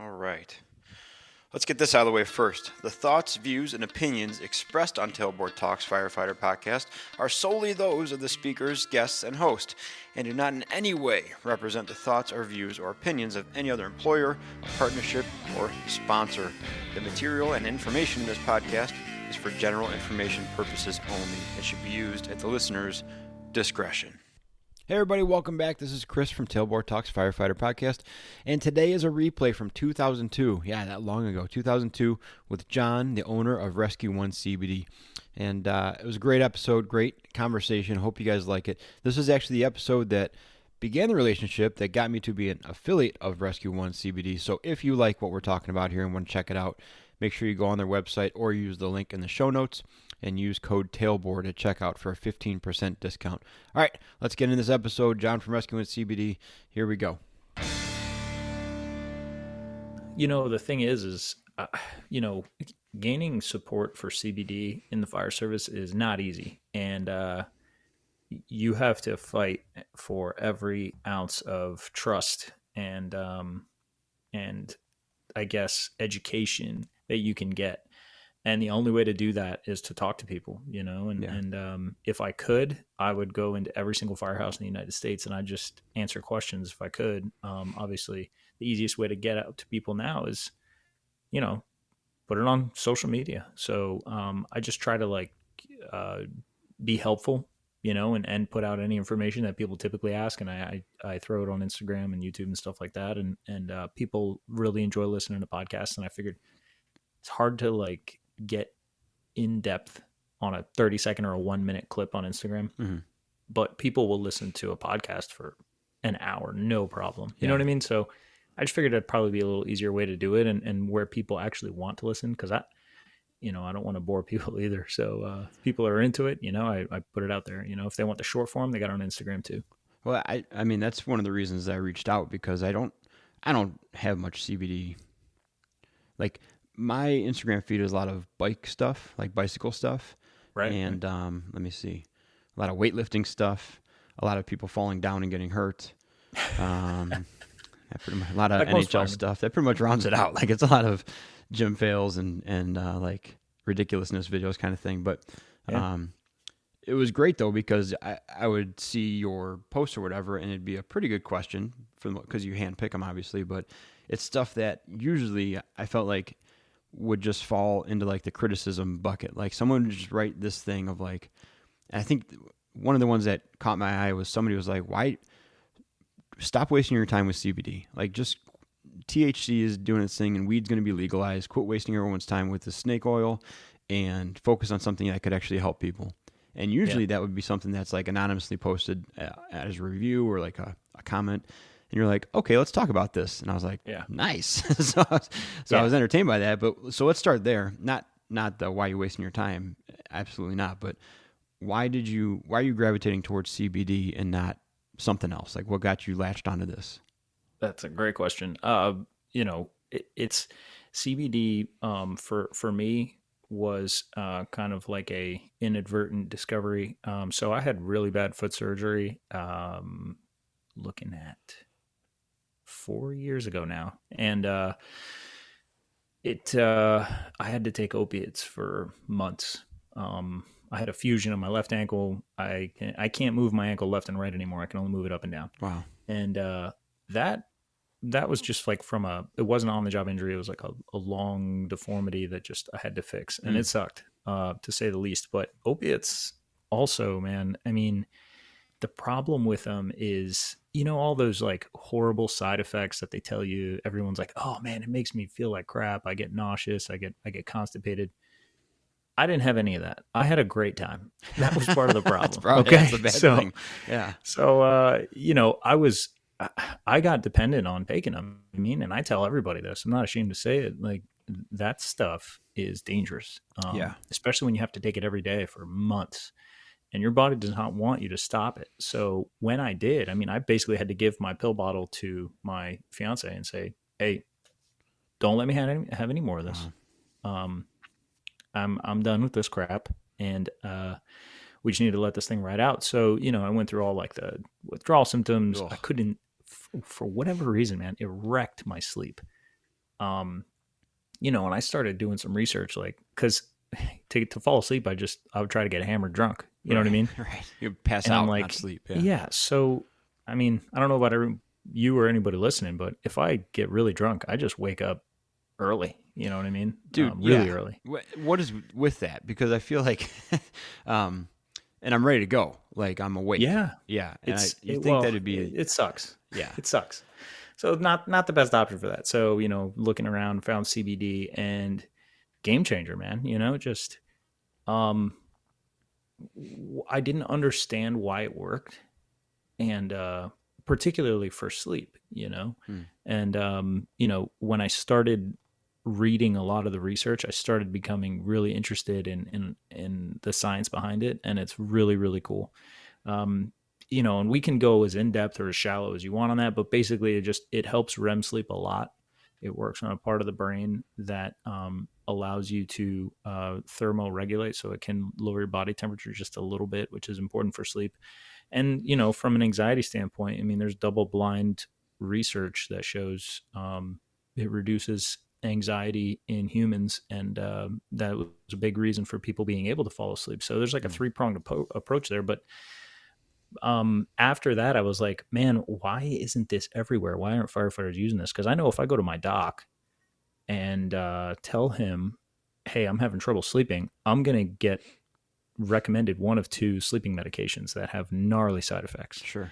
All right. Let's get this out of the way first. The thoughts, views, and opinions expressed on Tailboard Talks Firefighter podcast are solely those of the speakers, guests, and host, and do not in any way represent the thoughts or views or opinions of any other employer, partnership, or sponsor. The material and information in this podcast is for general information purposes only and should be used at the listener's discretion. Hey everybody, welcome back. This is Chris from Tailboard Talks Firefighter Podcast, and today is a replay from 2002. Yeah, that long ago, 2002, with John, the owner of Rescue One CBD. And it was a great episode, great conversation. Hope you guys like it. This is actually the episode that began the relationship that got me to be an affiliate of Rescue One CBD. So if you like what we're talking about here and want to check it out, make sure you go on their website or use the link in the show notes and use code TAILBOARD at checkout for a 15% discount. All right, let's get into this episode. John from Rescue One CBD. Here we go. You know, the thing is gaining support for CBD in the fire service is not easy. And you have to fight for every ounce of trust and I guess education that you can get. And the only way to do that is to talk to people, and if I could, I would go into every single firehouse in the United States and I'd just answer questions if I could. Obviously, the easiest way to get out to people now is, put it on social media. So I just try to be helpful, and put out any information that people typically ask. And I throw it on Instagram and YouTube and stuff like that. And people really enjoy listening to podcasts. And I figured it's hard to get in depth on a 30-second or a 1-minute clip on Instagram, but people will listen to a podcast for an hour, no problem. You know what I mean? So I just figured it'd probably be a little easier way to do it and where people actually want to listen. Cause I don't want to bore people either. So if people are into it, I put it out there, if they want the short form, they got it on Instagram too. Well, I mean, that's one of the reasons I reached out because I don't have much CBD. My Instagram feed is a lot of bike stuff, like bicycle stuff. Right. And let me see. A lot of weightlifting stuff, a lot of people falling down and getting hurt. A lot of NHL stuff. That pretty much rounds it out. It's a lot of gym fails and ridiculousness videos kind of thing. But it was great though because I would see your posts or whatever and it'd be a pretty good question because you handpick them obviously, but it's stuff that usually I felt like would just fall into the criticism bucket. Someone would just write this thing of I think one of the ones that caught my eye was somebody was like, why stop wasting your time with CBD? Just THC is doing its thing and weed's going to be legalized. Quit wasting everyone's time with the snake oil and focus on something that could actually help people. And usually that would be something that's anonymously posted as a review or a comment. And you're like, okay, let's talk about this. And I was like, nice. so I was entertained by that. But so let's start there. Not the why you wasting your time. Absolutely not. But why are you gravitating towards CBD and not something else? What got you latched onto this? That's a great question. It's CBD for me was kind of like a inadvertent discovery. So I had really bad foot surgery looking at 4 years ago now. And I had to take opiates for months. I had a fusion on my left ankle. I can't move my ankle left and right anymore. I can only move it up and down. Wow. And that was just it wasn't on the job injury. It was a long deformity that just I had to fix. And it sucked, to say the least. But opiates also, man, I mean, the problem with them is, all those horrible side effects that they tell you. Everyone's like, oh man, it makes me feel like crap. I get nauseous. I get constipated. I didn't have any of that. I had a great time. That was part of the problem. That's a bad thing. Yeah. So, I got dependent on taking them. And I tell everybody this. I'm not ashamed to say it. That stuff is dangerous. Especially when you have to take it every day for months. And your body does not want you to stop it. So when I did, I basically had to give my pill bottle to my fiance and say, hey, don't let me have any more of this. I'm done with this crap. And we just need to let this thing ride out. So, I went through all the withdrawal symptoms. Ugh. I couldn't, for whatever reason, man, it wrecked my sleep. And I started doing some research, like, because to fall asleep, I would try to get hammered drunk. You know what I mean? Right. You pass And out, I'm like, not sleep. yeah. So, I mean, I don't know about you or anybody listening, but if I get really drunk, I just wake up early. You know what I mean? Dude, really early. What is with that? Because I feel like, and I'm ready to go. Like I'm awake. Yeah. Yeah. And that'd be. It sucks. Yeah. It sucks. So not the best option for that. So, looking around, found CBD, and game changer, man. Just I didn't understand why it worked, and particularly for sleep, And when I started reading a lot of the research, I started becoming really interested in the science behind it, and it's really, really cool. And we can go as in depth or as shallow as you want on that, but basically it helps REM sleep a lot. It works on a part of the brain that allows you to thermoregulate, so it can lower your body temperature just a little bit, which is important for sleep. And from an anxiety standpoint, I mean, there's double-blind research that shows it reduces anxiety in humans, and that was a big reason for people being able to fall asleep. So there's like a three-pronged approach there, but after that, I was like, man, why isn't this everywhere? Why aren't firefighters using this? Because I know if I go to my doc and tell him, hey, I'm having trouble sleeping, I'm going to get recommended one of two sleeping medications that have gnarly side effects. Sure.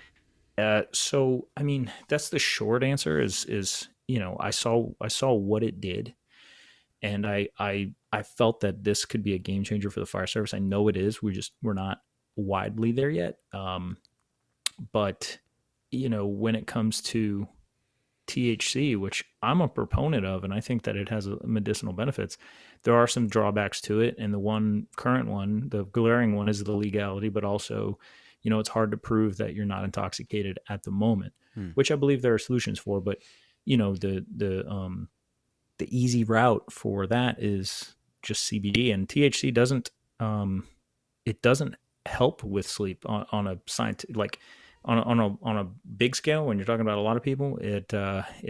So, I mean, that's the short answer is I saw what it did, and I felt that this could be a game changer for the fire service. I know it is. We're not widely there yet. But when it comes to THC, which I'm a proponent of, and I think that it has medicinal benefits, there are some drawbacks to it. And the current one, the glaring one, is the legality, but also, it's hard to prove that you're not intoxicated at the moment, which I believe there are solutions for. But, the easy route for that is just CBD, and THC doesn't help with sleep on a scientific, like on a big scale. When you're talking about a lot of people, it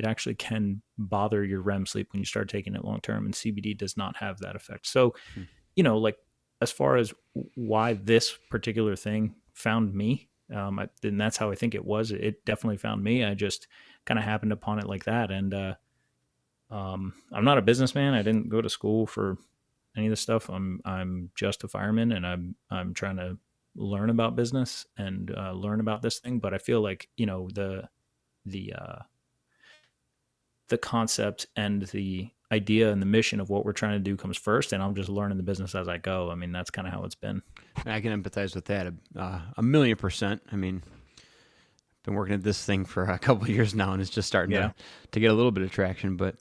actually can bother your REM sleep when you start taking it long term, and CBD does not have that effect. So, like as far as why this particular thing found me, and that's how I think it was. It definitely found me. I just kind of happened upon it like that, and I'm not a businessman. I didn't go to school for any of this stuff. I'm just a fireman, and I'm trying to learn about business and learn about this thing. But I feel like the concept and the idea and the mission of what we're trying to do comes first, and I'm just learning the business as I go. I mean, that's kind of how it's been. I can empathize with that 1,000,000%. I mean, I've been working at this thing for a couple of years now, and it's just starting to get a little bit of traction. But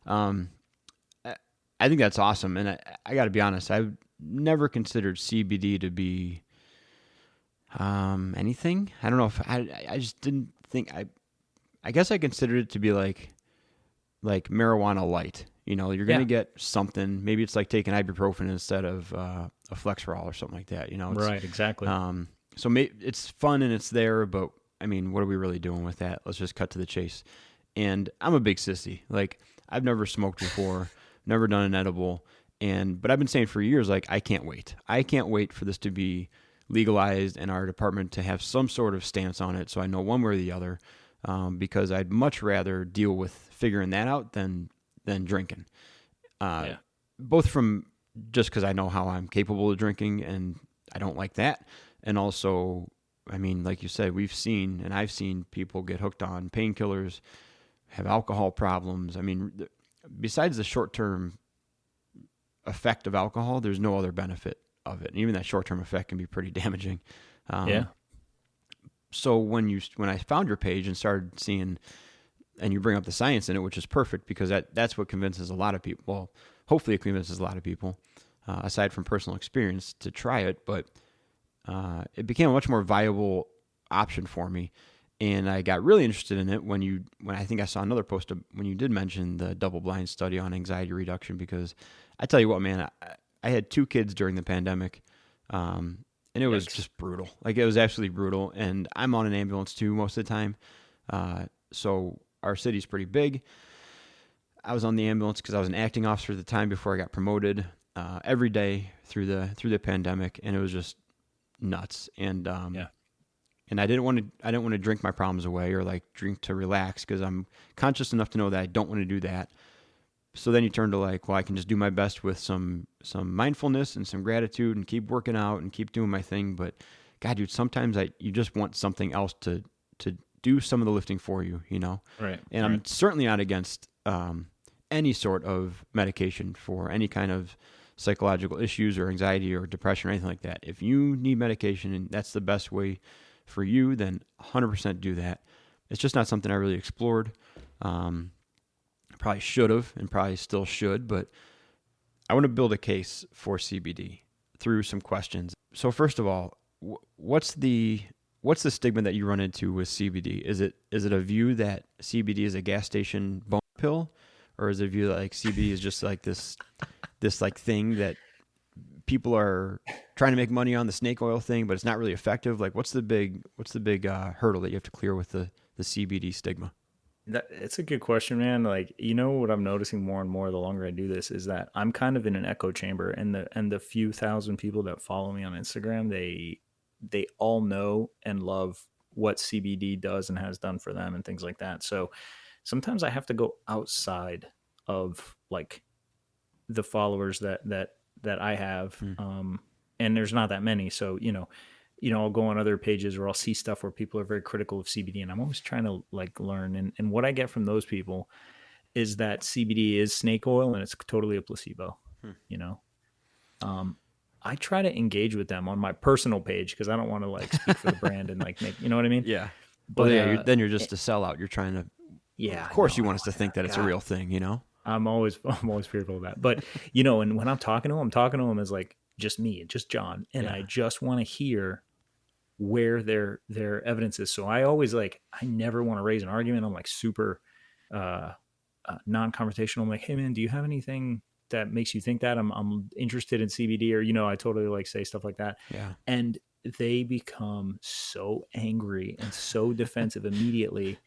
I think that's awesome, and I got to be honest, I've never considered CBD to be anything. I don't know if I just didn't think I guess I considered it to be like marijuana light. You're going to get something. Maybe it's like taking ibuprofen instead of a Flexerol or something like that. Right, exactly. So it's fun and it's there, but I mean, what are we really doing with that? Let's just cut to the chase. And I'm a big sissy. Like, I've never smoked before, never done an edible, but I've been saying for years, like, I can't wait. I can't wait for this to be legalized and our department to have some sort of stance on it, so I know one way or the other. Because I'd much rather deal with figuring that out than drinking. Both from just because I know how I'm capable of drinking, and I don't like that, and also, I mean, like you said, I've seen people get hooked on painkillers, have alcohol problems. I mean, besides the short-term effect of alcohol, there's no other benefit of it. And even that short-term effect can be pretty damaging. So when I found your page and started seeing, and you bring up the science in it, which is perfect because that's what convinces a lot of people. Well, hopefully it convinces a lot of people, aside from personal experience, to try it. But it became a much more viable option for me, and I got really interested in it when I think I saw another post when you did mention the double-blind study on anxiety reduction. Because I tell you what, man, I had 2 kids during the pandemic. And it was just brutal. Like, it was absolutely brutal. And I'm on an ambulance too most of the time. So our city's pretty big. I was on the ambulance because I was an acting officer at the time before I got promoted, every day through the pandemic, and it was just nuts. And and I didn't want to drink my problems away or like drink to relax, because I'm conscious enough to know that I don't want to do that. So then you turn to like, well, I can just do my best with some mindfulness and some gratitude and keep working out and keep doing my thing. But God, dude, sometimes you just want something else to do some of the lifting for you, you know? Right. And I'm certainly not against any sort of medication for any kind of psychological issues or anxiety or depression or anything like that. If you need medication and that's the best way for you, then 100% do that. It's just not something I really explored. Probably should have and probably still should, but I want to build a case for CBD through some questions. So first of all, what's the stigma that you run into with CBD? Is it a view that CBD is a gas station bone pill, or is it a view that like CBD is just like this like thing that people are trying to make money on, the snake oil thing, but it's not really effective? Like what's the big hurdle that you have to clear with the CBD stigma? It's a good question, man. Like, you know what I'm noticing more and more the longer I do this is that I'm kind of in an echo chamber, and the few thousand people that follow me on Instagram, they all know and love what CBD does and has done for them and things like that. So sometimes I have to go outside of like the followers that I have. And there's not that many. So, I'll go on other pages or I'll see stuff where people are very critical of CBD, and I'm always trying to like learn. And what I get from those people is that CBD is snake oil and it's totally a placebo, I try to engage with them on my personal page because I don't want to like speak for the brand and like make, you know what I mean? Yeah. But then you're just a sellout. You're trying to, of course you want us to think that it's a real thing, you know? I'm always fearful of that. But, and when I'm talking to them as like just me, just John. And I just want to hear where their evidence is. So I always I never want to raise an argument. I'm like super non-conversational. I'm like, hey man, do you have anything that makes you think that? I'm interested in CBD, or, I totally like say stuff like that. Yeah. And they become so angry and so defensive immediately.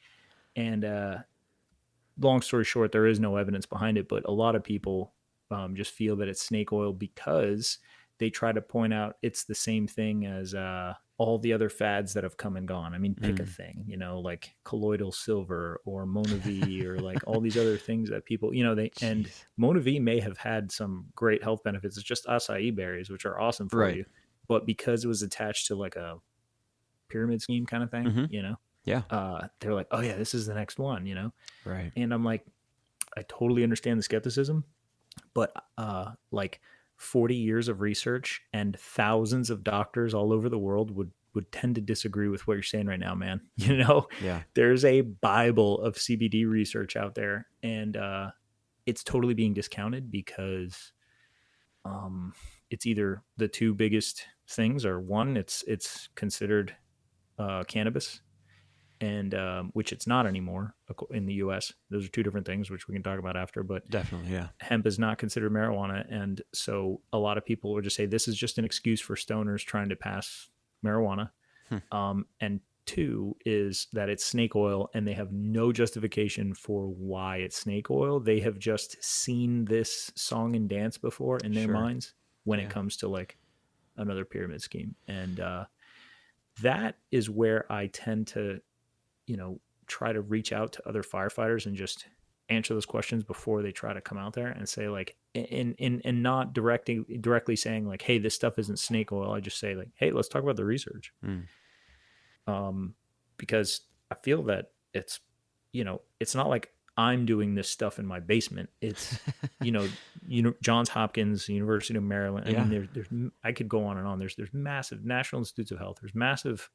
And long story short, there is no evidence behind it, but a lot of people just feel that it's snake oil because they try to point out it's the same thing as all the other fads that have come and gone. I mean, pick a thing, like colloidal silver or Mona V or like all these other things that people, and Mona V may have had some great health benefits. It's just acai berries, which are awesome for you. But because it was attached to like a pyramid scheme kind of thing, they're like, oh yeah, this is the next one, Right. And I'm like, I totally understand the skepticism, but 40 years of research and thousands of doctors all over the world would tend to disagree with what you're saying right now, man. There's a Bible of CBD research out there, and it's totally being discounted because it's either the two biggest things, or one, it's considered cannabis, and which it's not anymore in the US. Those are two different things, which we can talk about after, but definitely, yeah. Hemp is not considered marijuana. And so a lot of people would just say this is just an excuse for stoners trying to pass marijuana. And two is that it's snake oil, and they have no justification for why it's snake oil. They have just seen this song and dance before in their minds when it comes to like another pyramid scheme. And that is where I tend to, try to reach out to other firefighters and just answer those questions before they try to come out there and say like, and not directly saying like, hey, this stuff isn't snake oil. I just say like, hey, let's talk about the research. Because I feel that it's, it's not like I'm doing this stuff in my basement. It's, Johns Hopkins, University of Maryland. I mean, there's, I could go on and on. There's massive National Institutes of Health. There's massive,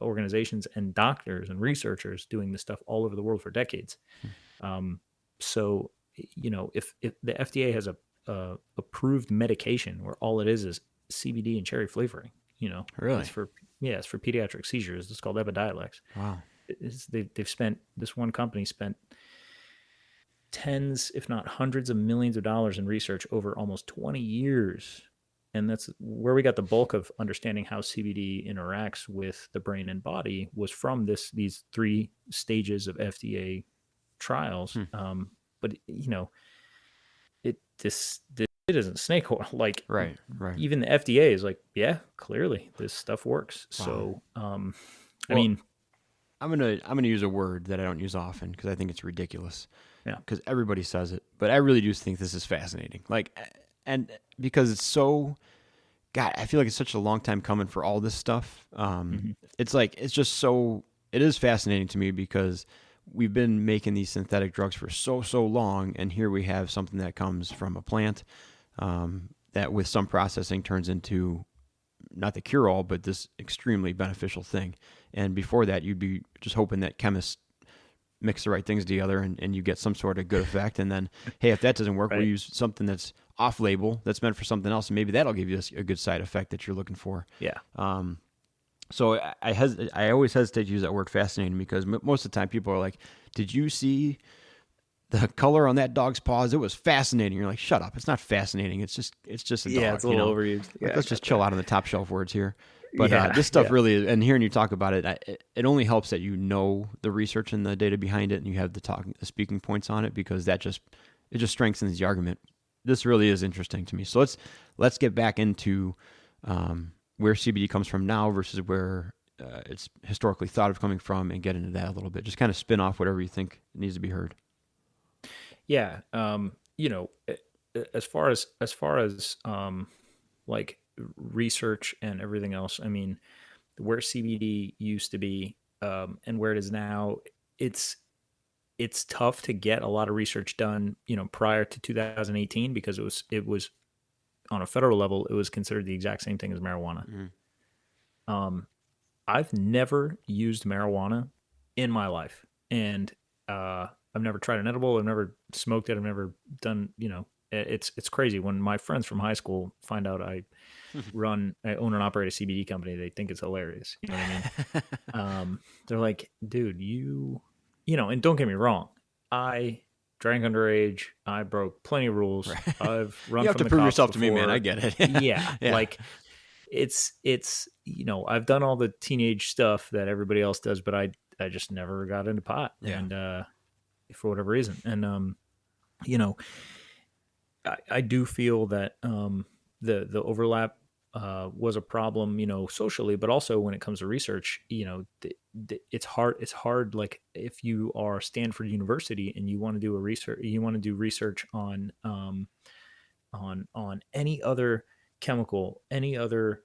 organizations and doctors and researchers doing this stuff all over the world for decades. So, if the FDA has a approved medication where all it is CBD and cherry flavoring, really, it's for pediatric seizures. It's called Epidiolex. Wow. This one company spent tens, if not hundreds of millions of dollars in research over almost 20 years. And that's where we got the bulk of understanding how CBD interacts with the brain and body, was from these 3 stages of FDA trials. but this it isn't snake oil. Like, right. even the FDA is like, yeah, clearly this stuff works. Wow. So, I mean, I'm gonna use a word that I don't use often because I think it's ridiculous. Yeah. Because everybody says it, but I really do think this is fascinating. Like, and because it's so, God, I feel like it's such a long time coming for all this stuff. It's like it's just so. It is fascinating to me because we've been making these synthetic drugs for so long, and here we have something that comes from a plant that, with some processing, turns into not the cure-all, but this extremely beneficial thing. And before that, you'd be just hoping that chemists mix the right things together and you get some sort of good effect. And then, hey, if that doesn't work, we'll use something that's off-label, that's meant for something else, and maybe that'll give you a good side effect that you're looking for. Yeah. So I always hesitate to use that word fascinating because most of the time people are like, did you see the color on that dog's paws? It was fascinating. You're like, shut up. It's not fascinating. It's just a dog. Yeah, it's a little overused. Like, let's just chill out on the top shelf words here. But this stuff really, and hearing you talk about it, it only helps that you know the research and the data behind it, and you have the speaking points on it, because it just strengthens the argument. This really is interesting to me. So let's get back into where CBD comes from now versus where it's historically thought of coming from, and get into that a little bit. Just kind of spin off whatever you think needs to be heard. Yeah. As far as like research and everything else, I mean, where CBD used to be and where it is now, it's tough to get a lot of research done, prior to 2018, because it was on a federal level, it was considered the exact same thing as marijuana. I've never used marijuana in my life, and I've never tried an edible. I've never smoked it. I've never done, it's crazy. When my friends from high school find out I own and operate a CBD company, they think it's hilarious. You know what I mean? They're like, dude, and don't get me wrong, I drank underage. I broke plenty of rules. Right. I've run. You have from to the prove cops yourself before. to me, man. I get it. Yeah. Like it's I've done all the teenage stuff that everybody else does, but I just never got into pot, and for whatever reason, and I do feel that the overlap was a problem, socially, but also when it comes to research, it's hard. It's hard. Like, if you are Stanford University and you want to do research on any other chemical, any other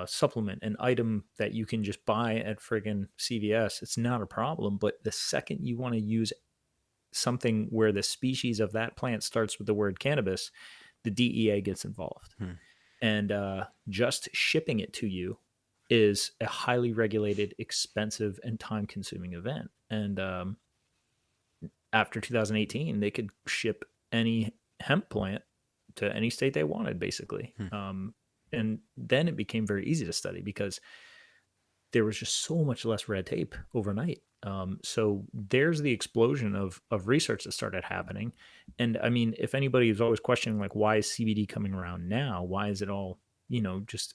supplement, an item that you can just buy at friggin' CVS, it's not a problem. But the second you want to use something where the species of that plant starts with the word cannabis, the DEA gets involved. And just shipping it to you is a highly regulated, expensive, and time-consuming event. And after 2018, they could ship any hemp plant to any state they wanted, basically. And then it became very easy to study because there was just so much less red tape overnight. So there's the explosion of research that started happening. And I mean, if anybody is always questioning, like, why is CBD coming around now? Why is it all, just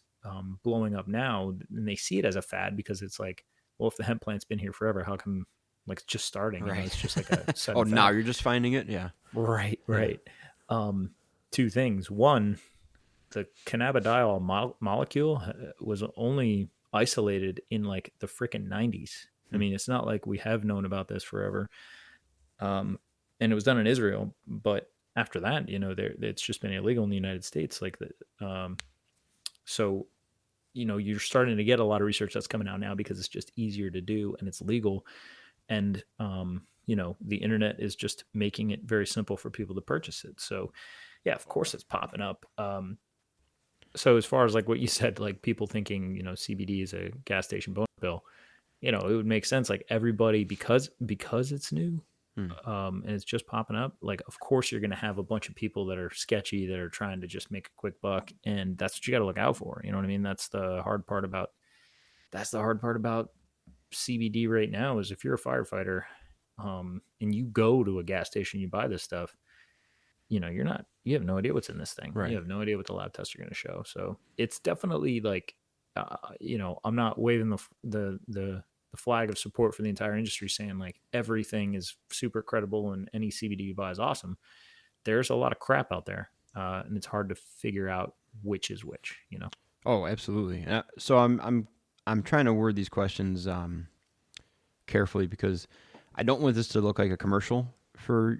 blowing up now? And they see it as a fad because it's like, well, if the hemp plant's been here forever, how come, like, it's just starting? Right. It's just like a oh, now you're just finding it? Yeah. Right. Two things. One, the cannabidiol molecule was only isolated in like the frickin' 90s. I mean, it's not like we have known about this forever. And it was done in Israel, but after that, it's just been illegal in the United States. Like so, you're starting to get a lot of research that's coming out now because it's just easier to do and it's legal. And, the internet is just making it very simple for people to purchase it. So yeah, of course it's popping up. So as far as like what you said, like people thinking, CBD is a gas station bonus pill, it would make sense. Like everybody, because it's new, and it's just popping up. Like, of course you're going to have a bunch of people that are sketchy, that are trying to just make a quick buck. And that's what you got to look out for. You know what I mean? That's the hard part about CBD right now, is if you're a firefighter, and you go to a gas station, you buy this stuff, you have no idea what's in this thing. Right. You have no idea what the lab tests are going to show. So it's definitely like, I'm not waving the the flag of support for the entire industry, saying like everything is super credible and any CBD you buy is awesome. There's a lot of crap out there, and it's hard to figure out which is which. Oh, absolutely. So I'm trying to word these questions carefully because I don't want this to look like a commercial for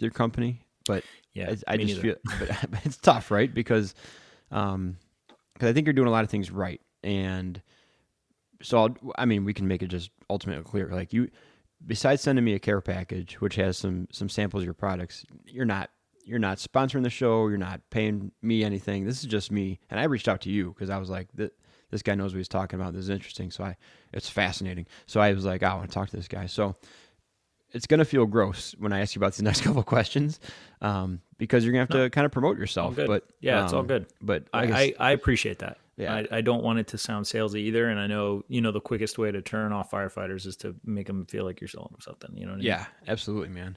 your company, but yeah, I just feel, but it's tough, right? Because I think you're doing a lot of things right, and so we can make it just ultimately clear. Like besides sending me a care package, which has some samples of your products, you're not sponsoring the show. You're not paying me anything. This is just me. And I reached out to you because I was like, this guy knows what he's talking about. This is interesting. So it's fascinating. So I was like, I want to talk to this guy. So it's going to feel gross when I ask you about these next couple of questions, because you're going to have to kind of promote yourself. But yeah, it's all good. But I appreciate that. Yeah. I don't want it to sound salesy either. And I know, the quickest way to turn off firefighters is to make them feel like you're selling them something. You know what I mean? Yeah, absolutely, man.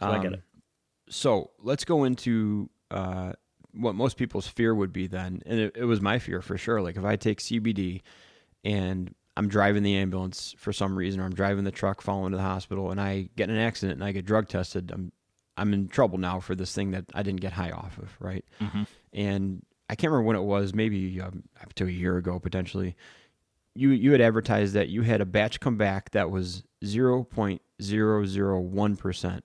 So I get it. So let's go into what most people's fear would be then. And it was my fear for sure. Like if I take CBD and I'm driving the ambulance for some reason, or I'm driving the truck following to the hospital and I get in an accident and I get drug tested, I'm in trouble now for this thing that I didn't get high off of, right? Mm-hmm. And I can't remember when it was, maybe up to a year ago potentially. You had advertised that you had a batch come back that was 0.001%.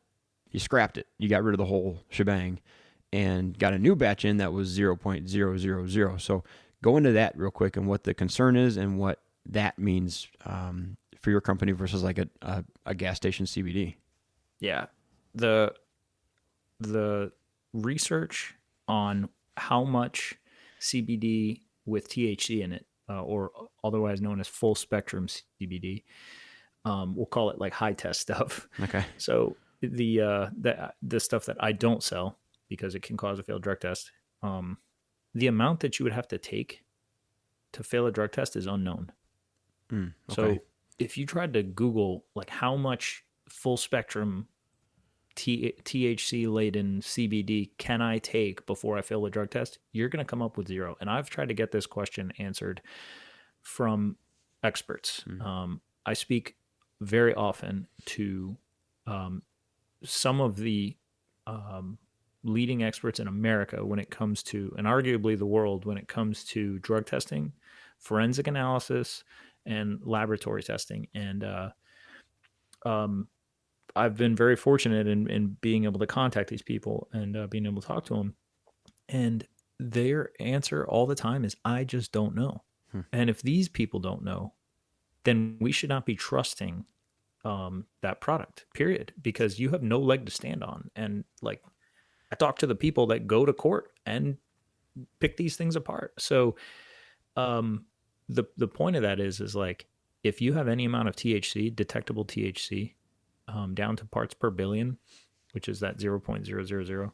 You scrapped it. You got rid of the whole shebang and got a new batch in that was 0.000. So go into that real quick and what the concern is and what that means for your company versus like a gas station CBD. Yeah. The research on how much CBD with THC in it, or otherwise known as full spectrum CBD, we'll call it like high test stuff. Okay. So the stuff that I don't sell because it can cause a failed drug test, the amount that you would have to take to fail a drug test is unknown. Okay. So if you tried to Google like how much full spectrum THC laden CBD can I take before I fail a drug test, you're going to come up with zero. And I've tried to get this question answered from experts. I speak very often to some of the leading experts in America when it comes to, and arguably the world when it comes to drug testing, forensic analysis, and laboratory testing. And I've been very fortunate in being able to contact these people and being able to talk to them. And their answer all the time is, I just don't know. And if these people don't know, then we should not be trusting that product, period, because you have no leg to stand on. And like, I talk to the people that go to court and pick these things apart. So the point of that is like, if you have any amount of THC, detectable THC, down to parts per billion, which is that 0.000,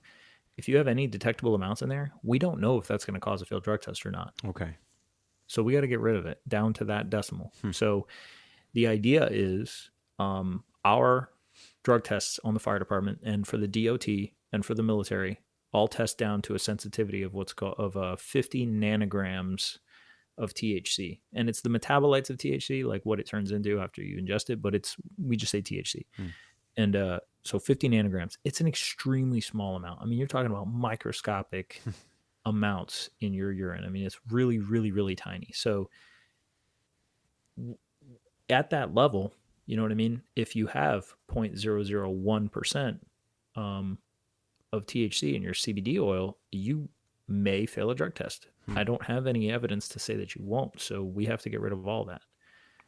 if you have any detectable amounts in there, we don't know if that's going to cause a failed drug test or not. Okay. So we got to get rid of it down to that decimal. So the idea is our drug tests on the fire department and for the DOT and for the military all test down to a sensitivity of what's called 50 nanograms of THC. And it's the metabolites of THC, like what it turns into after you ingest it, but we just say THC. And so 50 nanograms, it's an extremely small amount. I mean, you're talking about microscopic amounts in your urine. I mean, it's really, really, really tiny. So at that level, you know what I mean? If you have 0.001% of THC in your CBD oil, you may fail a drug test. I don't have any evidence to say that you won't. So we have to get rid of all that.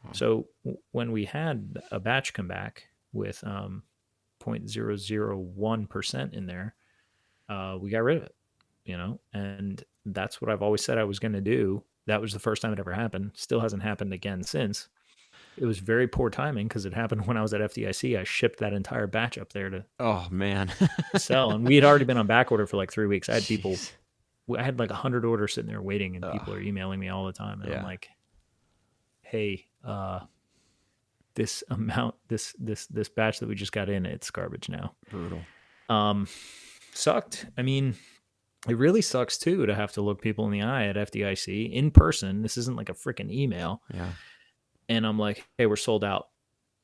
Wow. So when we had a batch come back with 0.001% in there, we got rid of it, and that's what I've always said I was going to do. That was the first time it ever happened. Still hasn't happened again since. It was very poor timing because it happened when I was at FDIC. I shipped that entire batch up there to sell. And we had already been on back order for like 3 weeks. I had people, I had like 100 orders sitting there waiting, and people are emailing me all the time. And I'm like, hey, this amount, this batch that we just got in, it's garbage now. Brutal. Sucked. I mean, it really sucks too to have to look people in the eye at FDIC in person. This isn't like a freaking email. Yeah. And I'm like, hey, we're sold out.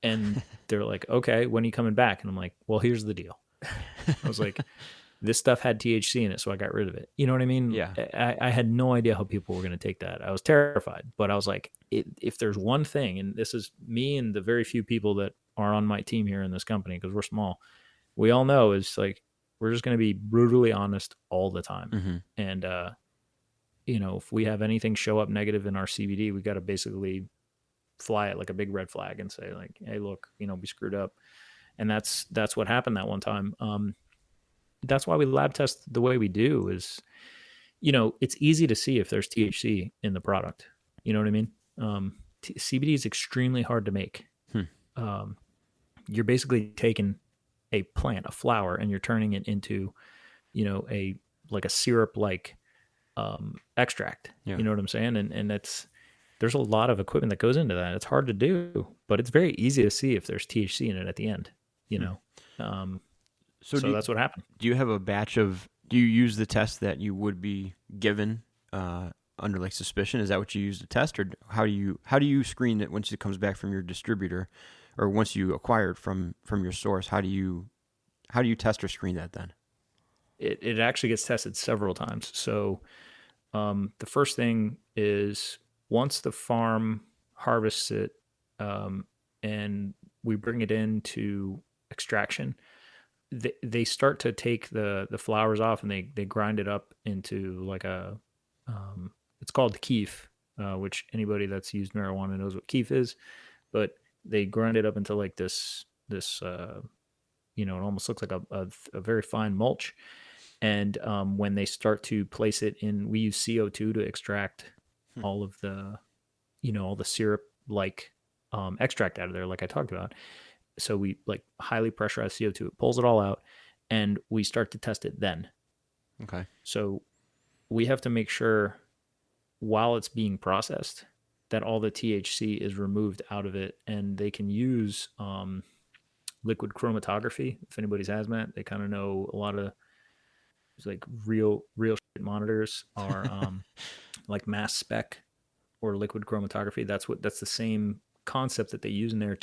And they're like, okay, when are you coming back? And I'm like, well, here's the deal. I was like, this stuff had THC in it, so I got rid of it. You know what I mean? Yeah. I had no idea how people were going to take that. I was terrified, but I was like, if there's one thing, and this is me and the very few people that are on my team here in this company, because we're small, we all know is like, we're just going to be brutally honest all the time. Mm-hmm. And, if we have anything show up negative in our CBD, we got to basically fly it like a big red flag and say like, hey, look, we screwed up. And that's what happened that one time. That's why we lab test the way we do is, it's easy to see if there's THC in the product. You know what I mean? CBD is extremely hard to make. You're basically taking a plant, a flower, and you're turning it into, a syrup like extract. Yeah. You know what I'm saying? And there's a lot of equipment that goes into that. It's hard to do, but it's very easy to see if there's THC in it at the end. So that's what happened. Do you have a batch of? Do you use the test that you would be given under like suspicion? Is that what you use to test, or how do you screen it once it comes back from your distributor, or once you acquire it from your source? How do you test or screen that then? It actually gets tested several times. So the first thing is once the farm harvests it and we bring it into extraction, they start to take the flowers off and they grind it up into like a it's called keef, which anybody that's used marijuana knows what keef is, but they grind it up into like this it almost looks like a very fine mulch. And when they start to place it in, we use CO2 to extract all of the all the syrup like extract out of there, like I talked about. So we like highly pressurized CO2, it pulls it all out, and we start to test it then. Okay. So we have to make sure while it's being processed that all the THC is removed out of it, and they can use liquid chromatography. If anybody's hazmat, they kind of know a lot of like real shit monitors are like mass spec or liquid chromatography. That's the same concept that they use in there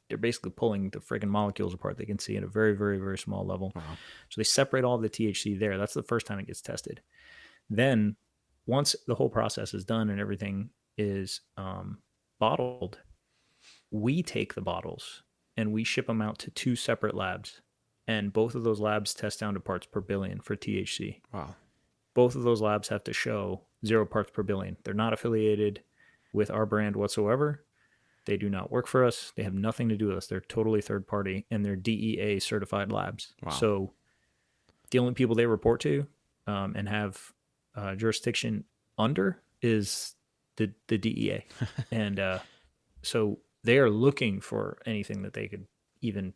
they're basically pulling the friggin' molecules apart. They can see at a very, very, very small level. Wow. So they separate all the THC there. That's the first time it gets tested. Then once the whole process is done and everything is bottled, we take the bottles and we ship them out to 2 separate labs. And both of those labs test down to parts per billion for THC. Wow. Both of those labs have to show 0 parts per billion. They're not affiliated with our brand whatsoever. They do not work for us. They have nothing to do with us. They're totally third party, and they're DEA certified labs. Wow. So the only people they report to and have jurisdiction under is the DEA. And so they are looking for anything that they could even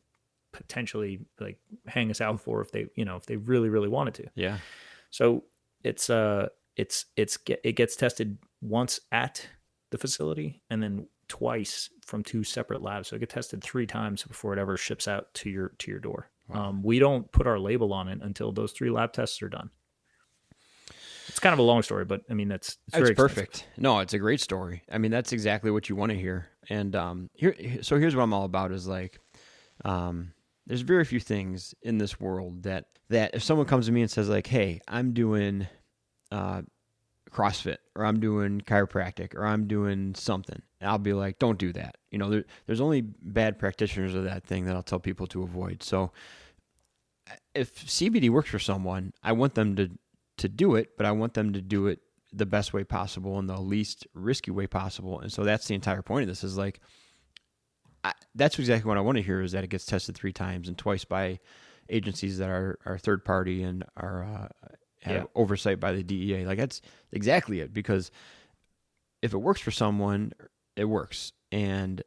potentially like hang us out for if they really, really wanted to. Yeah. So it gets tested once at the facility and then twice from 2 separate labs. So it gets tested 3 times before it ever ships out to your door. Wow. We don't put our label on it until those 3 lab tests are done. It's kind of a long story, but I mean, it's very perfect. extensive. No, it's a great story. I mean, that's exactly what you want to hear. And here's what I'm all about is like, there's very few things in this world that if someone comes to me and says like, hey, I'm doing CrossFit or I'm doing chiropractic or I'm doing something, I'll be like, don't do that. There's only bad practitioners of that thing that I'll tell people to avoid. So if CBD works for someone, I want them to do it, but I want them to do it the best way possible and the least risky way possible. And so that's the entire point of this is like, that's exactly what I want to hear is that it gets tested 3 times and twice by agencies that are third party and are have oversight by the DEA. Like that's exactly it, because if it works for someone, it works. And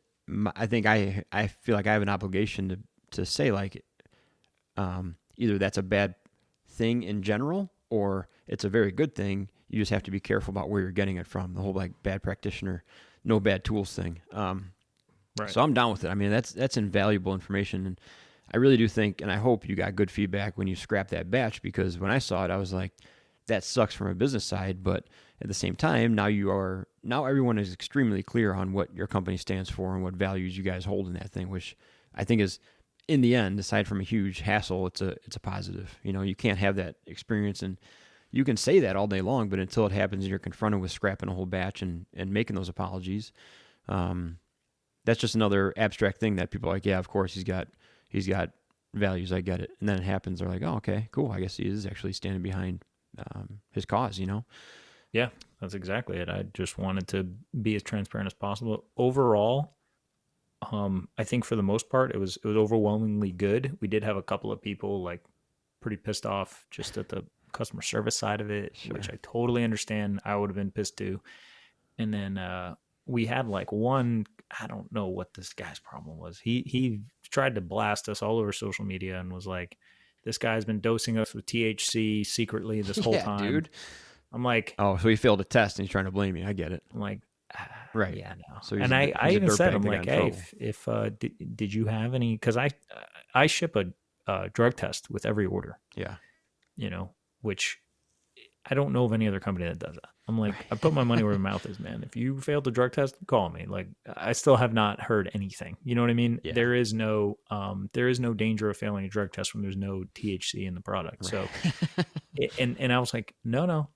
I think I feel like I have an obligation to say like, either that's a bad thing in general or it's a very good thing. You just have to be careful about where you're getting it from. The whole like bad practitioner, no bad tools thing. Right. So I'm down with it. I mean, that's invaluable information. And I really do think, and I hope you got good feedback when you scrapped that batch, because when I saw it, I was like, that sucks from a business side, but at the same time, now everyone is extremely clear on what your company stands for and what values you guys hold in that thing, which I think is, in the end, aside from a huge hassle, it's a positive. You can't have that experience, and you can say that all day long, but until it happens and you're confronted with scrapping a whole batch and making those apologies, that's just another abstract thing that people are like, yeah, of course he's got values, I get it. And then it happens, they're like, oh, okay, cool. I guess he is actually standing behind his cause, Yeah, that's exactly it. I just wanted to be as transparent as possible. Overall, I think for the most part, it was overwhelmingly good. We did have a couple of people like pretty pissed off just at the customer service side of it, sure, which I totally understand. I would have been pissed too. And then we had like one, I don't know what this guy's problem was. He tried to blast us all over social media and was like, this guy's been dosing us with THC secretly this whole time. Dude. I'm like, oh, so he failed a test and he's trying to blame you. I get it. I'm like, right. Yeah, no. So and I even said, I'm like, hey, if did you have any, because I ship a drug test with every order. Yeah. Which I don't know of any other company that does that. I'm like, I put my money where my mouth is, man. If you failed the drug test, call me. Like, I still have not heard anything. You know what I mean? Yeah. There is no danger of failing a drug test when there's no THC in the product. Right. So, and I was like, no.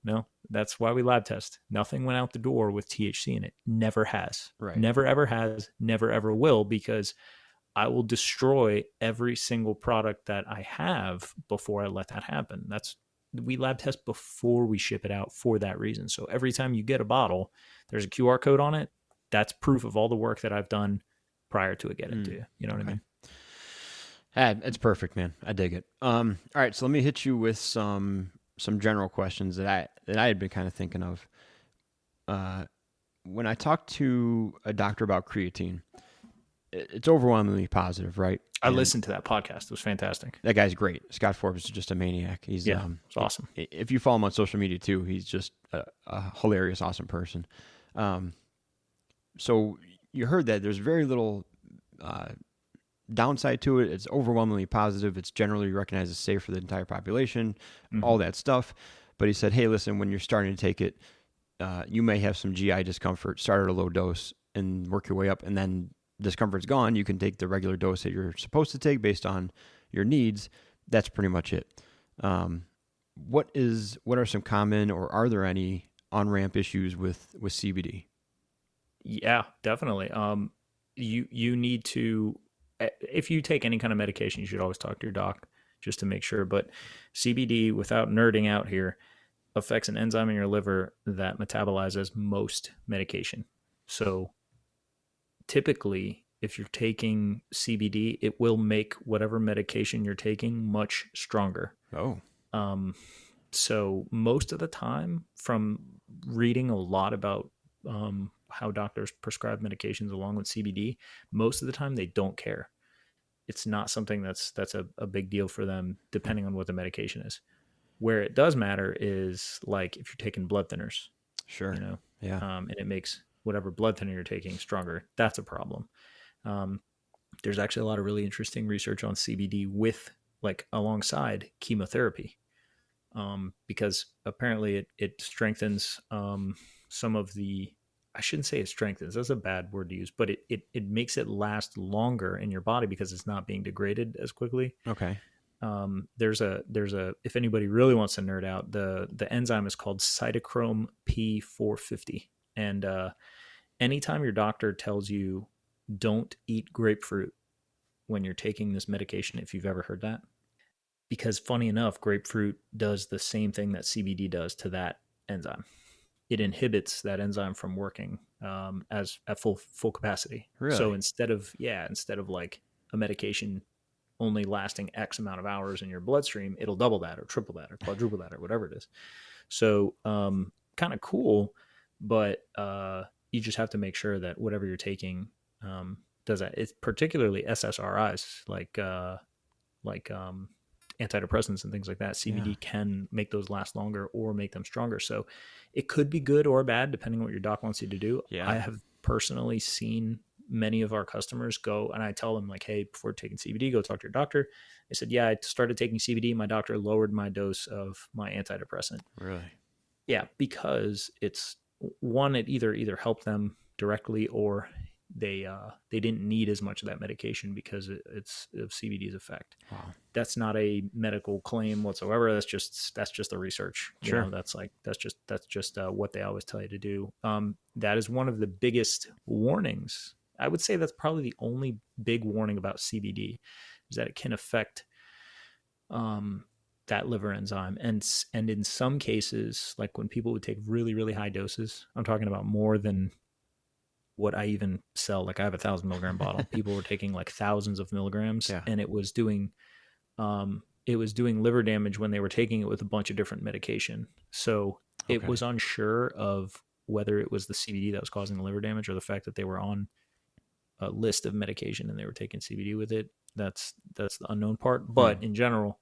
That's why we lab test. Nothing went out the door with THC in it. Never has. Right. Never ever has. Never ever will, because I will destroy every single product that I have before I let that happen. We lab test before we ship it out for that reason. So every time you get a bottle, there's a QR code on it. That's proof of all the work that I've done prior to it getting to you. You know what I mean? It's perfect, man. I dig it. All right, so let me hit you with some general questions that I had been kind of thinking of. When I talked to a doctor about creatine, it's overwhelmingly positive, right? I listened to that podcast. It was fantastic. That guy's great. Scott Forbes is just a maniac. He's it's awesome. If you follow him on social media too, he's just a hilarious, awesome person. So you heard that there's very little downside to it. It's overwhelmingly positive. It's generally recognized as safe for the entire population, all that stuff. But he said, hey, listen, when you're starting to take it, you may have some GI discomfort. Start at a low dose and work your way up, and then discomfort's gone, you can take the regular dose that you're supposed to take based on your needs. That's pretty much it. What are some common, or are there any on-ramp issues with CBD? Yeah, definitely. You need to, if you take any kind of medication, you should always talk to your doc just to make sure. But CBD, without nerding out here, affects an enzyme in your liver that metabolizes most medication. So typically, if you're taking CBD, it will make whatever medication you're taking much stronger. Oh. So most of the time, from reading a lot about how doctors prescribe medications along with CBD, most of the time they don't care. It's not something that's a big deal for them, depending on what the medication is. Where it does matter is like if you're taking blood thinners. Sure. Yeah. And it makes whatever blood thinner you're taking stronger. That's a problem. There's actually a lot of really interesting research on CBD with alongside chemotherapy, because apparently it strengthens some of the, I shouldn't say it strengthens, that's a bad word to use, but it makes it last longer in your body because it's not being degraded as quickly. Okay. There's a, if anybody really wants to nerd out, the enzyme is called cytochrome P450. And anytime your doctor tells you don't eat grapefruit when you're taking this medication, if you've ever heard that, because funny enough, grapefruit does the same thing that CBD does to that enzyme. It inhibits that enzyme from working as at full capacity. Really? So instead of like a medication only lasting X amount of hours in your bloodstream, it'll double that or triple that or quadruple that or whatever it is. So kind of cool, but you just have to make sure that whatever you're taking does that. It's particularly SSRIs like antidepressants and things like that. CBD can make those last longer or make them stronger. So it could be good or bad depending on what your doc wants you to do. Yeah. I have personally seen many of our customers go, and I tell them like, hey, before taking CBD, go talk to your doctor. They said, yeah, I started taking CBD. My doctor lowered my dose of my antidepressant. Really? Yeah, because it's one, it either helped them directly, or they didn't need as much of that medication because it's of CBD's effect. Wow. That's not a medical claim whatsoever. That's just the research. Sure. You know, that's just what they always tell you to do. That is one of the biggest warnings. I would say that's probably the only big warning about CBD, is that it can affect that liver enzyme. And in some cases, like when people would take really, really high doses, I'm talking about more than what I even sell. Like I have 1,000 milligram bottle. People were taking like thousands of milligrams, and it was doing liver damage when they were taking it with a bunch of different medication. So it was unsure of whether it was the CBD that was causing the liver damage or the fact that they were on a list of medication and they were taking CBD with it. That's the unknown part. But in general,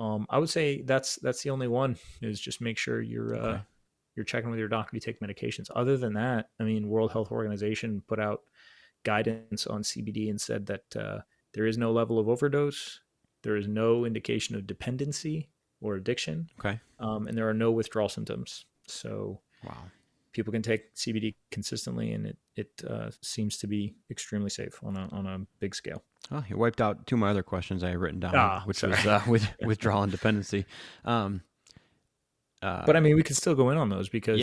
I would say that's the only one, is just make sure you're checking with your doctor. You take medications. Other than that, I mean, World Health Organization put out guidance on CBD and said that there is no level of overdose. There is no indication of dependency or addiction. Okay. And there are no withdrawal symptoms. So wow, people can take CBD consistently, and it seems to be extremely safe on a big scale. Oh, you wiped out two of my other questions I had written down, which was with withdrawal and dependency. But I mean, we can still go in on those because,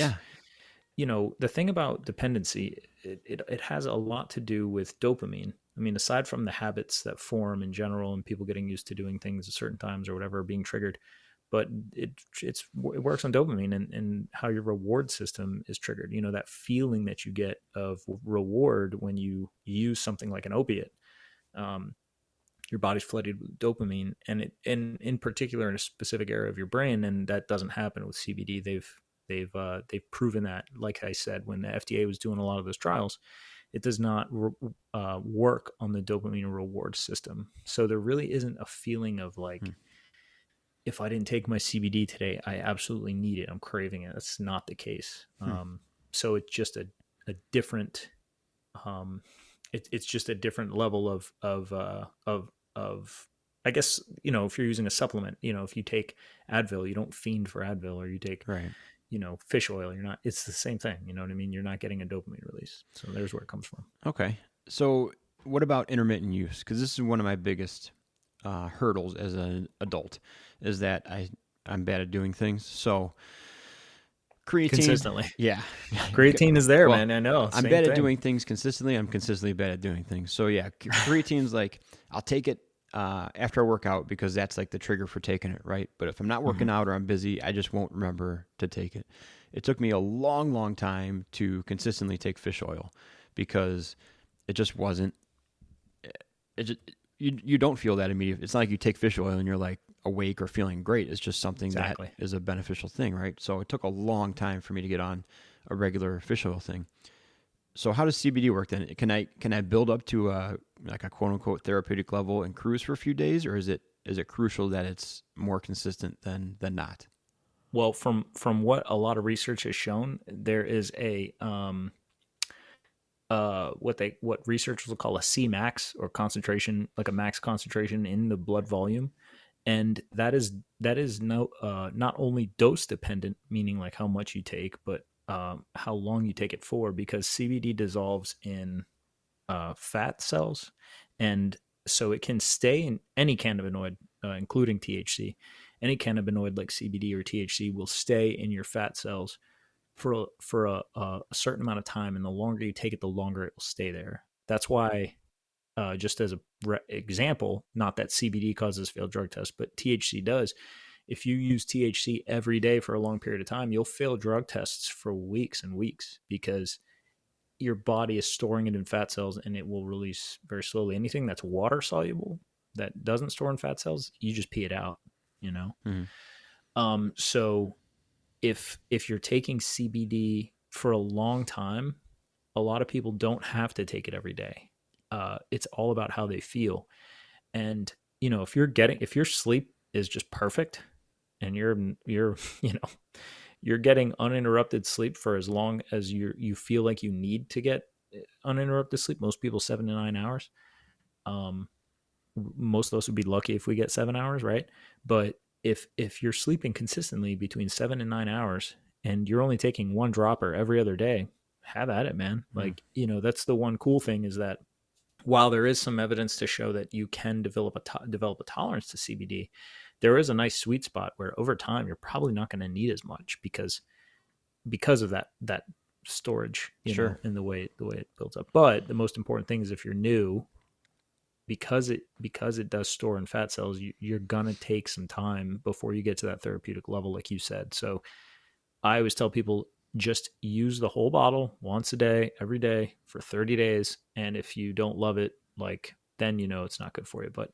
you know, the thing about dependency, it has a lot to do with dopamine. I mean, aside from the habits that form in general and people getting used to doing things at certain times or whatever, being triggered, but it works on dopamine and how your reward system is triggered. You know, that feeling that you get of reward when you use something like an opiate. Your body's flooded with dopamine, and in particular in a specific area of your brain, and that doesn't happen with CBD. They've proven that, like I said, when the FDA was doing a lot of those trials, it does not work on the dopamine reward system. So there really isn't a feeling of like, if I didn't take my CBD today, I absolutely need it. I'm craving it. That's not the case. So it's just a different. It's just a different level of I guess, you know, if you're using a supplement, you know, if you take Advil, you don't fiend for Advil, or you take, you know, fish oil, it's the same thing. You know what I mean? You're not getting a dopamine release. So there's where it comes from. Okay. So what about intermittent use? Because this is one of my biggest hurdles as an adult, is that I'm bad at doing things. So creatine. Consistently. Yeah. Creatine is there, man. I know. I'm bad at doing things consistently. I'm consistently bad at doing things. So yeah, creatine's like, I'll take it after I work out because that's like the trigger for taking it, right? But if I'm not working out or I'm busy, I just won't remember to take it. It took me a long, long time to consistently take fish oil because it just wasn't. You don't feel that immediately. It's not like you take fish oil and you're like awake or feeling great. It's just something that is a beneficial thing, right? So it took a long time for me to get on a regular fish oil thing. So how does CBD work then? Can I build up to like a quote unquote therapeutic level and cruise for a few days, or is it crucial that it's more consistent than not? Well, from what a lot of research has shown, there is a what researchers will call a Cmax, or concentration, like a max concentration in the blood volume, and that is not only dose dependent, meaning like how much you take, but how long you take it for, because CBD dissolves in fat cells, and so it can stay in any cannabinoid, including THC. Any cannabinoid like CBD or THC will stay in your fat cells for a certain amount of time, and the longer you take it, the longer it will stay there. That's why, just as a example, not that CBD causes failed drug tests, but THC does. If you use THC every day for a long period of time, you'll fail drug tests for weeks and weeks because your body is storing it in fat cells and it will release very slowly. Anything that's water soluble that doesn't store in fat cells, you just pee it out, you know? So if you're taking CBD for a long time, a lot of people don't have to take it every day. It's all about how they feel. And, you know, if your sleep is just perfect and you're getting uninterrupted sleep for as long as you feel like you need to get uninterrupted sleep. Most people 7 to 9 hours. Most of us would be lucky if we get 7 hours, right? But if you're sleeping consistently between 7 and 9 hours and you're only taking one dropper every other day, have at it, man. Like, that's the one cool thing, is that while there is some evidence to show that you can develop a tolerance to CBD, there is a nice sweet spot where over time you're probably not going to need as much because of that storage, know, and the way it builds up. But the most important thing is, if you're new, because it does store in fat cells, you're gonna take some time before you get to that therapeutic level, like you said. So I always tell people, just use the whole bottle once a day, every day for 30 days. And if you don't love it, like, then it's not good for you. But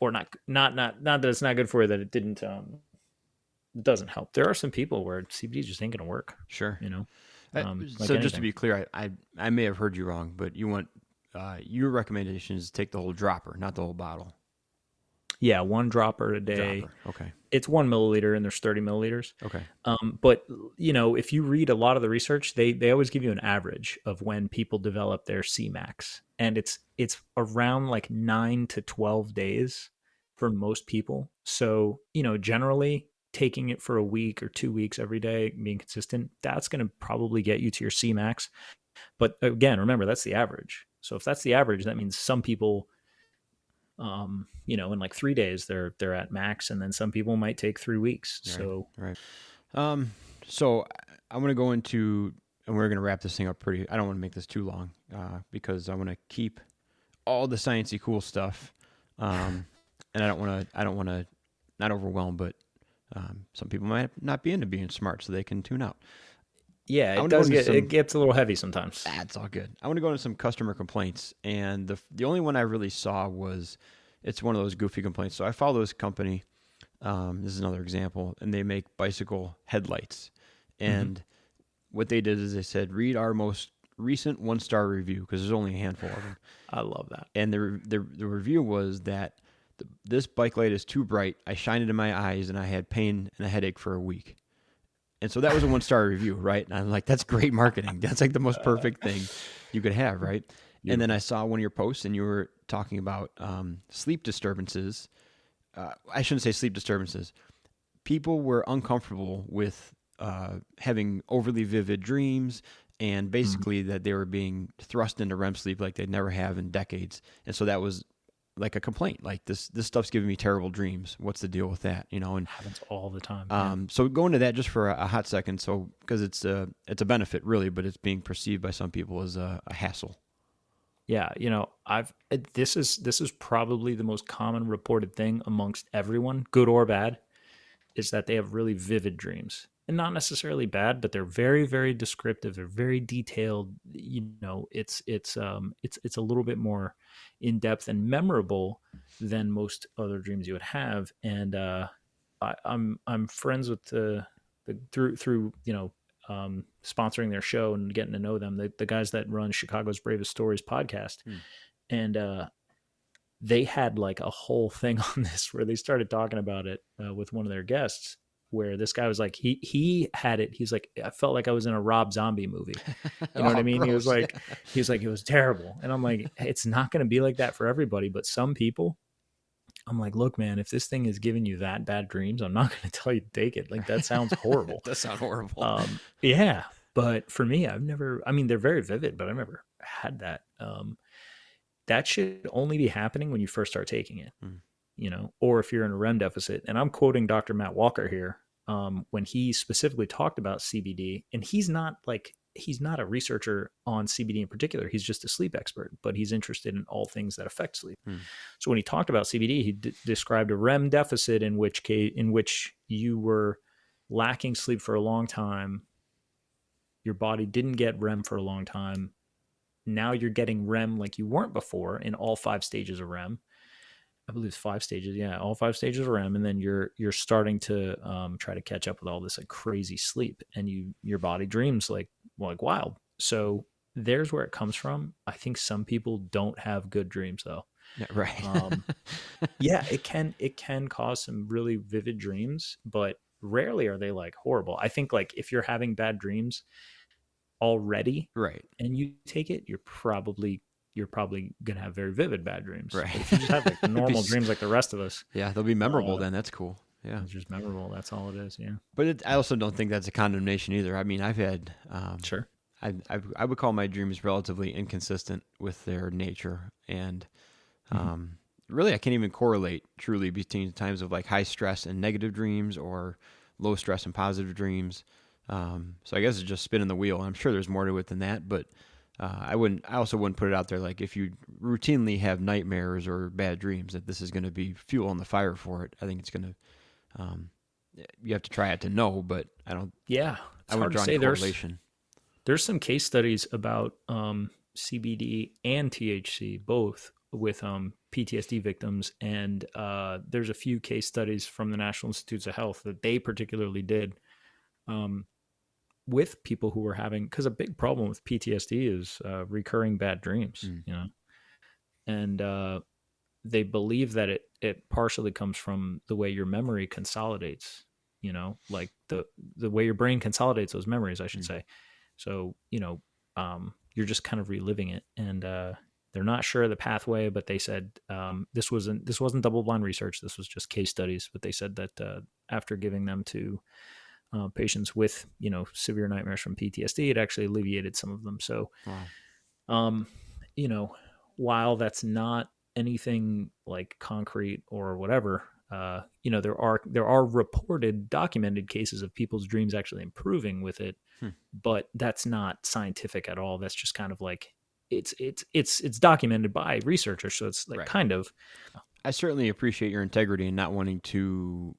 or not that it's not good for you, that it doesn't help. There are some people where CBD just ain't gonna work. Sure. Like so anything. Just to be clear, I may have heard you wrong, but you want your recommendation is to take the whole dropper, not the whole bottle. Yeah, one dropper a day. Dropper. Okay. It's 1 milliliter, and there's 30 milliliters. Okay. But if you read a lot of the research, they always give you an average of when people develop their Cmax, and it's around like 9 to 12 days for most people. So generally, taking it for a week or 2 weeks every day, being consistent, that's going to probably get you to your Cmax. But again, remember, that's the average. So if that's the average, that means some people, in like 3 days they're at max, and then some people might take 3 weeks. Right, so right. So I'm going to go into, and we're going to wrap this thing up I don't want to make this too long, because I want to keep all the sciencey cool stuff. And I don't want to not overwhelm, but some people might not be into being smart, so they can tune out. Yeah, it gets a little heavy sometimes. That's all good. I want to go into some customer complaints, and the only one I really saw was, it's one of those goofy complaints. So I follow this company. This is another example, and they make bicycle headlights. And what they did is they said, read our most recent 1-star review, because there's only a handful of them. I love that. And the review was that this bike light is too bright. I shined it in my eyes, and I had pain and a headache for a week. And so that was a 1-star review, right? And I'm like, that's great marketing. That's like the most perfect thing you could have, right? Yeah. And then I saw one of your posts, and you were talking about sleep disturbances. I shouldn't say sleep disturbances. People were uncomfortable with having overly vivid dreams, and basically that they were being thrust into REM sleep like they'd never have in decades. And so that was like a complaint, like this stuff's giving me terrible dreams. What's the deal with that? And it happens all the time. So go into that just for a hot second. So, because it's a benefit really, but it's being perceived by some people as a hassle. Yeah. This is probably the most common reported thing amongst everyone, good or bad, is that they have really vivid dreams. And not necessarily bad, but they're very, very descriptive. They're very detailed. It's a little bit more in depth and memorable than most other dreams you would have. And I'm friends with through sponsoring their show and getting to know them. The guys that run Chicago's Bravest Stories podcast, and they had like a whole thing on this where they started talking about it with one of their guests, where this guy was like, he had it. He's like, I felt like I was in a Rob Zombie movie. You know what I mean? Gross. He was like, it was terrible. And I'm like, it's not going to be like that for everybody, but some people, I'm like, look, man, if this thing is giving you that bad dreams, I'm not going to tell you to take it. Like, that sounds horrible. That sounds horrible. Yeah. But for me, they're very vivid, but I've never had that. That should only be happening when you first start taking it, or if you're in a REM deficit. And I'm quoting Dr. Matt Walker here, when he specifically talked about CBD, and he's not a researcher on CBD in particular. He's just a sleep expert, but he's interested in all things that affect sleep. So when he talked about CBD, he described a REM deficit in which you were lacking sleep for a long time. Your body didn't get REM for a long time. Now you're getting REM like you weren't before in all 5 stages of REM. I believe it's 5 stages. Yeah, all 5 stages of REM, and then you're starting to try to catch up with all this like crazy sleep, and your body dreams like wild. So there's where it comes from. I think some people don't have good dreams though. Yeah, right. Yeah, it can cause some really vivid dreams, but rarely are they like horrible. I think like if you're having bad dreams, already, right, and you take it, you're probably going to have very vivid bad dreams. right. But if you just have like the normal dreams like the rest of us, yeah, they'll be memorable then. That's cool. Yeah. it's just memorable. That's all it is. Yeah. But I also don't think that's a condemnation either. I mean, I've had, Sure. I would call my dreams relatively inconsistent with their nature. And really, I can't even correlate truly between times of like high stress and negative dreams or low stress and positive dreams. So I guess it's just spinning the wheel. I'm sure there's more to it than that, but I also wouldn't put it out there like if you routinely have nightmares or bad dreams that this is going to be fuel on the fire for it. I think it's going to, you have to try it to know, but I don't. Yeah, I wouldn't draw any correlation. There's some case studies about CBD and THC both with PTSD victims, and there's a few case studies from the National Institutes of Health that they particularly did with people who were having, because a big problem with PTSD is recurring bad dreams, you know, and they believe that it partially comes from the way your memory consolidates, you know, like the way your brain consolidates those memories, I should say. So, you know, you're just kind of reliving it, and they're not sure of the pathway, but they said this wasn't double-blind research. This was just case studies. But they said that after giving them to patients with, you know, severe nightmares from PTSD, it actually alleviated some of them. So, you know, while that's not anything like concrete or whatever, you know, there are reported documented cases of people's dreams actually improving with it, but that's not scientific at all. That's just kind of like it's documented by researchers, so it's like right. kind of. I certainly appreciate your integrity and not wanting to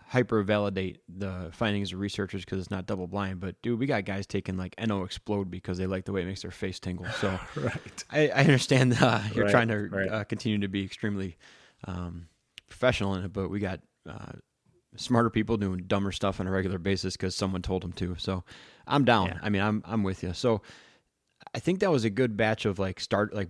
hyper validate the findings of researchers because it's not double blind. But dude, we got guys taking like NO Explode because they like the way it makes their face tingle. So right. I understand you're right. trying to continue to be extremely professional in it, but we got smarter people doing dumber stuff on a regular basis because someone told them to. So I'm down. Yeah. I mean, I'm with you. So I think that was a good batch of like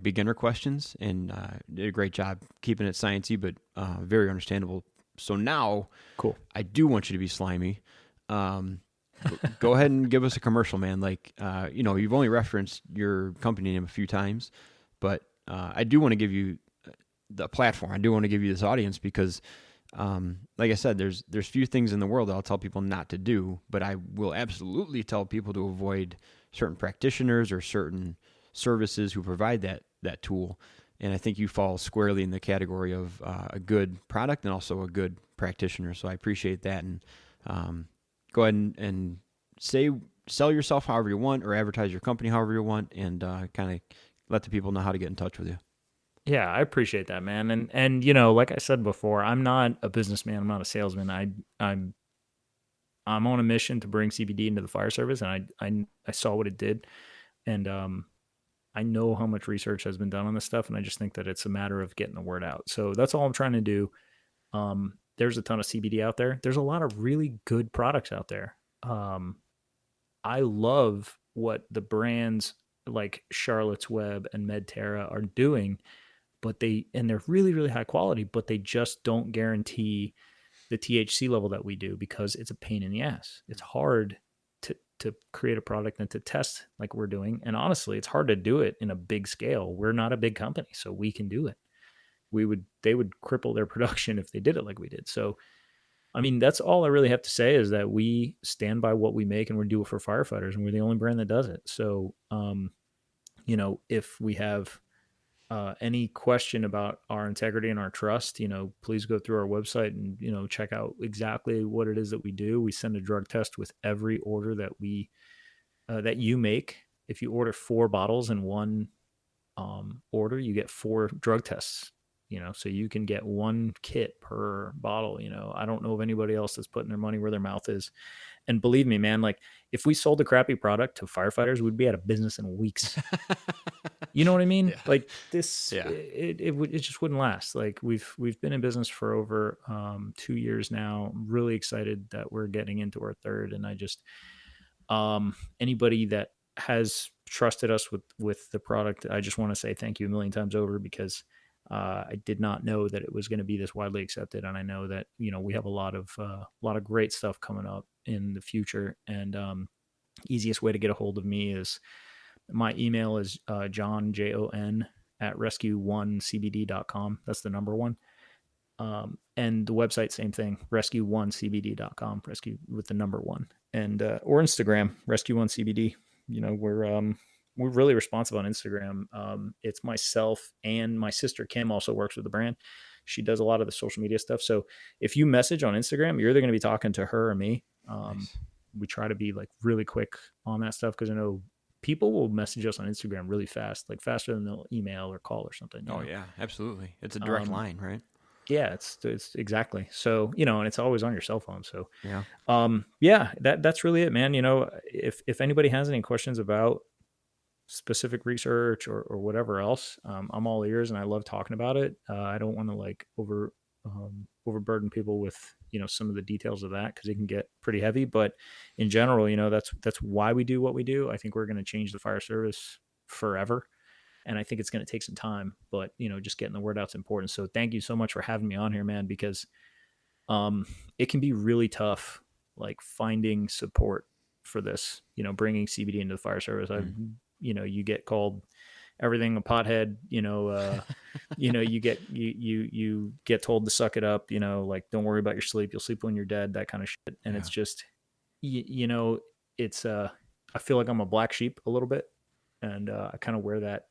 beginner questions, and did a great job keeping it sciencey, but very understandable. So now, cool. I do want you to be slimy. Go ahead and give us a commercial, man. Like, you know, you've only referenced your company name a few times, but I do want to give you the platform. I do want to give you this audience because, like I said, there's few things in the world that I'll tell people not to do, but I will absolutely tell people to avoid certain practitioners or certain services who provide that tool. And I think you fall squarely in the category of a good product and also a good practitioner. So I appreciate that. And go ahead and sell yourself however you want or advertise your company however you want, and kind of let the people know how to get in touch with you. Yeah, I appreciate that, man. And you know, like I said before, I'm not a businessman. I'm not a salesman. I'm on a mission to bring CBD into the fire service, and I saw what it did, and I know how much research has been done on this stuff, and I just think that it's a matter of getting the word out. So that's all I'm trying to do. There's a ton of CBD out there. There's a lot of really good products out there. I love what the brands like Charlotte's Web and Medterra are doing, but they're really, really high quality, but they just don't guarantee the THC level that we do because it's a pain in the ass. It's hard to create a product and to test like we're doing. And honestly, it's hard to do it in a big scale. We're not a big company, so we can do it. They would cripple their production if they did it like we did. So, I mean, that's all I really have to say is that we stand by what we make and we do it for firefighters, and we're the only brand that does it. So, you know, if we have any question about our integrity and our trust, you know, please go through our website and, you know, check out exactly what it is that we do. We send a drug test with every order that that you make. If you order 4 bottles in one order, you get 4 drug tests, you know, so you can get 1 kit per bottle. You know, I don't know of anybody else that's putting their money where their mouth is. And believe me, man, like if we sold a crappy product to firefighters, we'd be out of business in weeks. You know what I mean? Yeah. Like this, it just wouldn't last. Like we've been in business for over 2 years now. I'm really excited that we're getting into our 3rd. And I just, anybody that has trusted us with the product, I just want to say thank you a million times over, because I did not know that it was going to be this widely accepted. And I know that, you know, we have a lot of great stuff coming up in the future. And Easiest way to get a hold of me is my email is Jon, Jon, at rescue1cbd.com. That's the number one. And the website, same thing, rescue1cbd.com, rescue with the number one. And or Instagram, rescue1cbd. We're really responsive on Instagram. It's myself and my sister Kim also works with the brand. She does a lot of the social media stuff. So if you message on Instagram, you're either going to be talking to her or me. Nice. We try to be like really quick on that stuff because I know people will message us on Instagram really fast, like faster than they'll email or call or something. Oh, yeah, absolutely. It's a direct line, right? Yeah, it's exactly. So, and it's always on your cell phone. So, yeah, that's really it, man. If anybody has any questions about specific research or whatever else, I'm all ears and I love talking about it. I don't want to like overburden people with, some of the details of that because it can get pretty heavy. But in general, that's why we do what we do. I think we're going to change the fire service forever. And I think it's going to take some time, but just getting the word out is important. So thank you so much for having me on here, man, because it can be really tough, like finding support for this, bringing CBD into the fire service. You get called everything a pothead, you get told to suck it up, like don't worry about your sleep. You'll sleep when you're dead, that kind of shit. And it's just, it's, I feel like I'm a black sheep a little bit. And I kind of wear that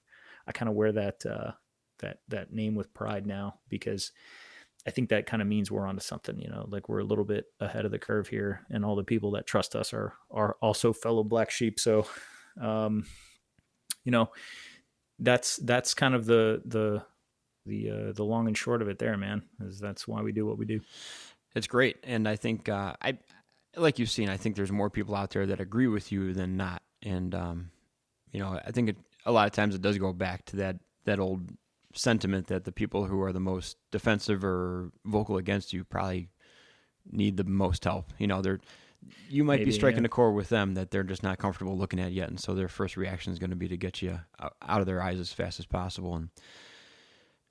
name with pride now because I think that kind of means we're onto something, like we're a little bit ahead of the curve here and all the people that trust us are also fellow black sheep. So, that's kind of the long and short of it there, man, is that's why we do what we do. It's great. And I think, like you've seen, I think there's more people out there that agree with you than not. And, I think a lot of times it does go back to that old sentiment that the people who are the most defensive or vocal against you probably need the most help. You might be striking a chord with them that they're just not comfortable looking at yet. And so their first reaction is going to be to get you out of their eyes as fast as possible. And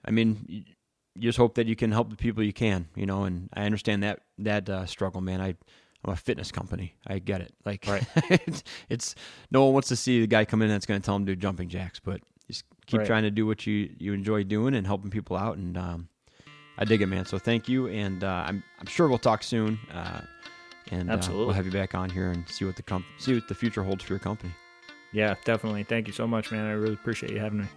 I mean, you just hope that you can help the people you can, and I understand that struggle, man. I'm a fitness company. I get it. Like, right. it's no one wants to see the guy come in that's going to tell him to do jumping jacks, but just keep trying to do what you enjoy doing and helping people out. And I dig it, man. So thank you. And I'm sure we'll talk soon. And absolutely, we'll have you back on here and see what the future holds for your company. Yeah, definitely. Thank you so much, man. I really appreciate you having me.